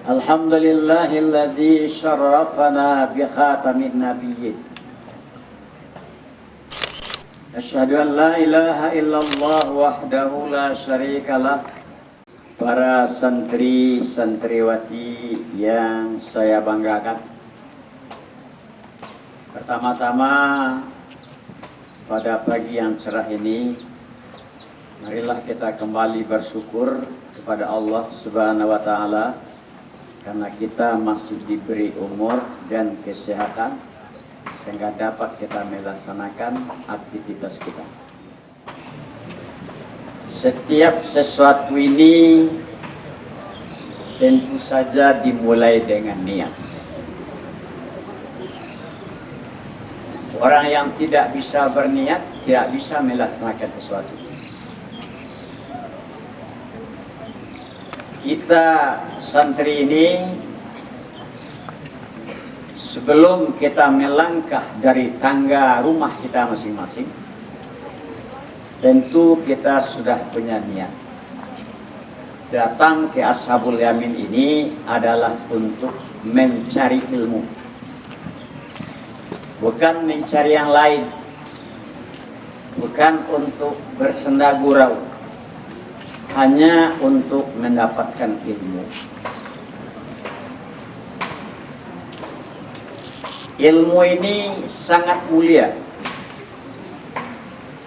Alhamdulillahilladzi syarrafana bi khatamin nabiyyin. Asyhadu an la ilaha illallah wahdahu la syarikalah. Para santri santriwati yang saya banggakan, pertama-tama pada pagi yang cerah ini, marilah kita kembali bersyukur kepada Allah Subhanahu wa Ta'ala karena kita masih diberi umur dan kesehatan sehingga dapat kita melaksanakan aktivitas kita. Setiap sesuatu ini tentu saja dimulai dengan niat. Orang yang tidak bisa berniat tidak bisa melaksanakan sesuatu. Kita santri ini sebelum kita melangkah dari tangga rumah kita masing-masing, tentu kita sudah punya niat. Datang ke Ashabul Yamin ini adalah untuk mencari ilmu, bukan mencari yang lain, bukan untuk bersenda gurau, hanya untuk mendapatkan ilmu. Ilmu ini sangat mulia,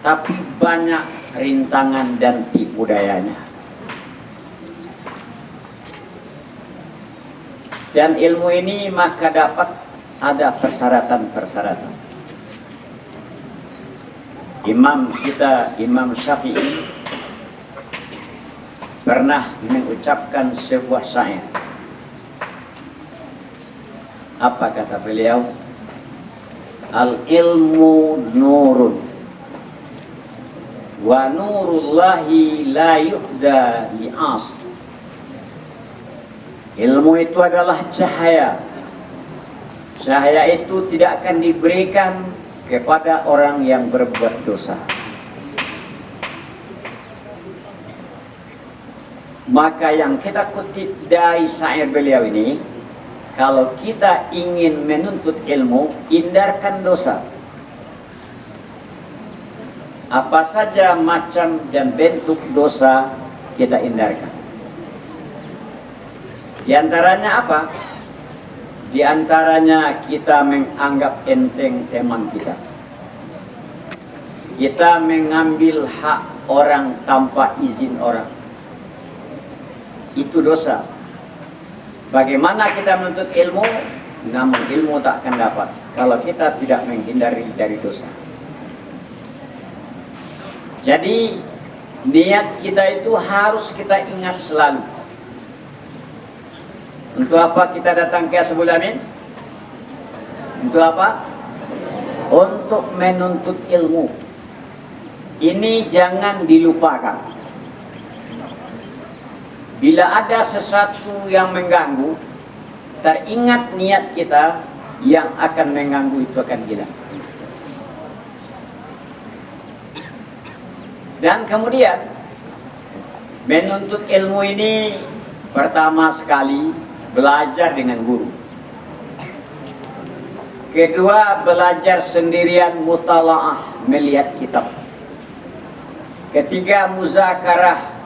tapi banyak rintangan dan tipu dayanya. Dan ilmu ini maka dapat ada persyaratan-persyaratan. Imam kita, Imam Syafi'i, pernah mengucapkan sebuah syair. Apa kata beliau? Al-ilmu nurun wa nurullahi la yuhda li'as. Ilmu itu adalah cahaya. Cahaya itu tidak akan diberikan kepada orang yang berbuat dosa. Maka yang kita kutip dari syair beliau ini, kalau kita ingin menuntut ilmu, hindarkan dosa. Apa saja macam dan bentuk dosa kita hindarkan. Di antaranya apa? Di antaranya kita menganggap enteng teman kita. Kita mengambil hak orang tanpa izin orang. Itu dosa. Bagaimana kita menuntut ilmu? Namun ilmu tak akan dapat kalau kita tidak menghindari dari dosa. Jadi niat kita itu harus kita ingat selalu. Untuk apa kita datang ke Ashabul Yamin? Untuk apa? Untuk menuntut ilmu. Ini jangan dilupakan. Bila ada sesuatu yang mengganggu, teringat niat kita, yang akan mengganggu itu akan hilang. Dan kemudian menuntut ilmu ini pertama sekali belajar dengan guru. Kedua, belajar sendirian, mutalaah, melihat kitab. Ketiga, muzakarah,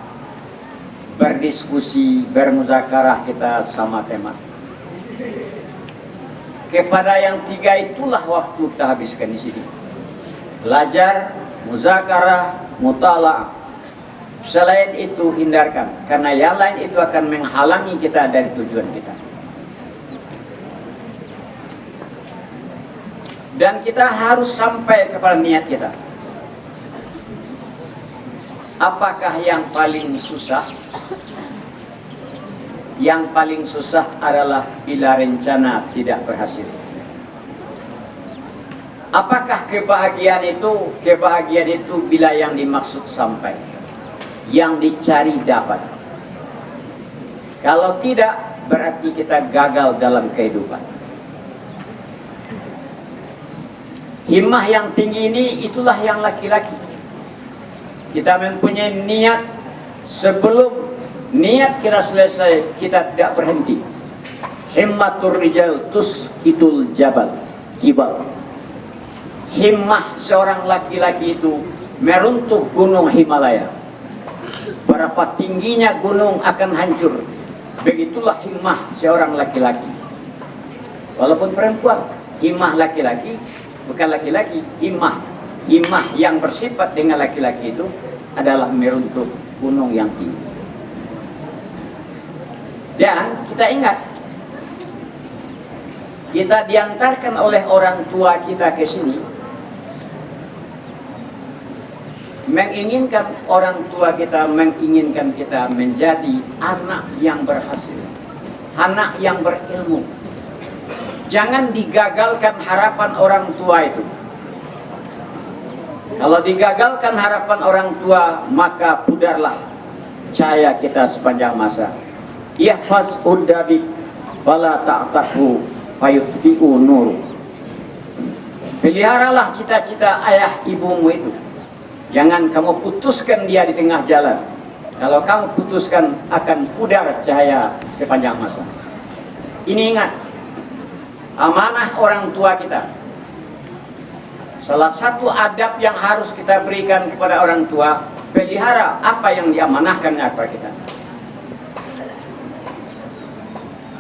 berdiskusi, bermuzakarah kita sama tema. Kepada yang tiga itulah waktu kita habiskan di sini. Belajar, muzakarah, mutalaah. Selain itu hindarkan, karena yang lain itu akan menghalangi kita dari tujuan kita. Dan kita harus sampai kepada niat kita. Apakah yang paling susah? Yang paling susah adalah bila rencana tidak berhasil. Apakah kebahagiaan itu? Kebahagiaan itu bila yang dimaksud sampai, yang dicari dapat. Kalau tidak, berarti kita gagal dalam kehidupan. Himmah yang tinggi ini itulah yang laki-laki. Kita mempunyai niat, sebelum niat kita selesai, kita tidak berhenti. Himmatur rijal tusqitul jibal. Himmah seorang laki-laki itu meruntuh gunung Himalaya. Berapa tingginya gunung akan hancur. Begitulah himmah seorang laki-laki. Walaupun perempuan, himmah laki-laki bukan laki-laki, himmah yang bersifat dengan laki-laki itu adalah meruntuh gunung yang tinggi. Dan kita ingat, kita diantarkan oleh orang tua kita ke sini, menginginkan orang tua kita menginginkan kita menjadi anak yang berhasil, anak yang berilmu. Jangan digagalkan harapan orang tua itu. Kalau digagalkan harapan orang tua, maka pudarlah cahaya kita sepanjang masa. Ihfaz uddabi fala ta'tahu fayutfi'u nur. Peliharalah cita-cita ayah ibumu itu. Jangan kamu putuskan dia di tengah jalan. Kalau kamu putuskan, akan pudar cahaya sepanjang masa. Ini ingat, amanah orang tua kita. Salah satu adab yang harus kita berikan kepada orang tua, pelihara apa yang diamanahkannya kepada kita.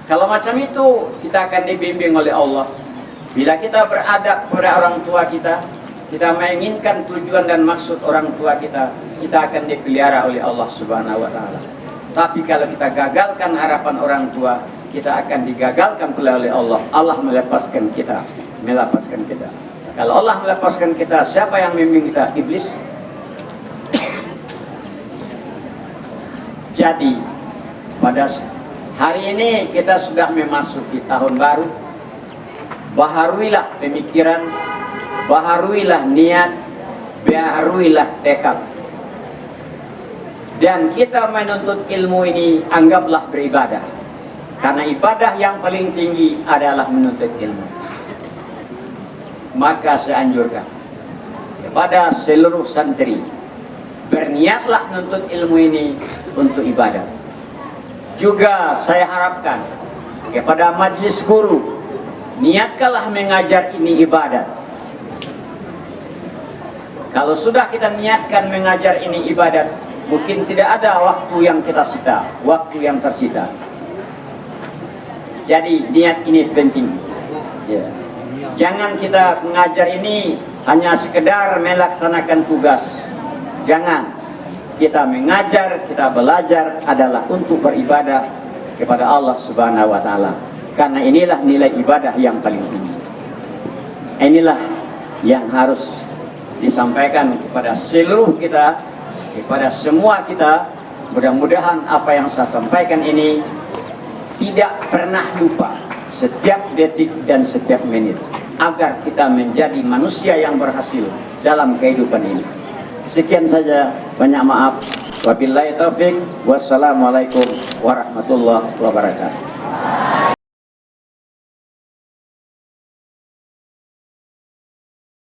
Kalau macam itu, kita akan dibimbing oleh Allah. Bila kita beradab kepada orang tua kita menginginkan tujuan dan maksud orang tua kita akan dipelihara oleh Allah Subhanahu wa taala. Tapi kalau kita gagalkan harapan orang tua, kita akan digagalkan pula oleh Allah. Allah melepaskan kita. Kalau Allah melepaskan kita, siapa yang membimbing kita? Iblis. Jadi, pada hari ini kita sudah memasuki tahun baru. Baharuilah pemikiran, baharuilah niat, baharuilah tekad. Dan kita menuntut ilmu ini anggaplah beribadah. Karena ibadah yang paling tinggi adalah menuntut ilmu. Maka saya anjurkan kepada seluruh santri, berniatlah menuntut ilmu ini untuk ibadah. Juga saya harapkan kepada majelis guru, niatkanlah mengajar ini ibadah. Kalau sudah kita niatkan mengajar ini ibadat, mungkin tidak ada waktu yang kita sita, waktu yang tersita. Jadi niat ini penting. Ya. Jangan kita mengajar ini hanya sekedar melaksanakan tugas. Jangan. Kita mengajar, kita belajar adalah untuk beribadah kepada Allah Subhanahu wa taala. Karena inilah nilai ibadah yang paling tinggi. Inilah yang harus disampaikan kepada seluruh kita, kepada semua kita. Mudah-mudahan apa yang saya sampaikan ini tidak pernah lupa setiap detik dan setiap menit, agar kita menjadi manusia yang berhasil dalam kehidupan ini. Sekian saja, banyak maaf. Wabillahi taufik. Wassalamualaikum warahmatullahi wabarakatuh.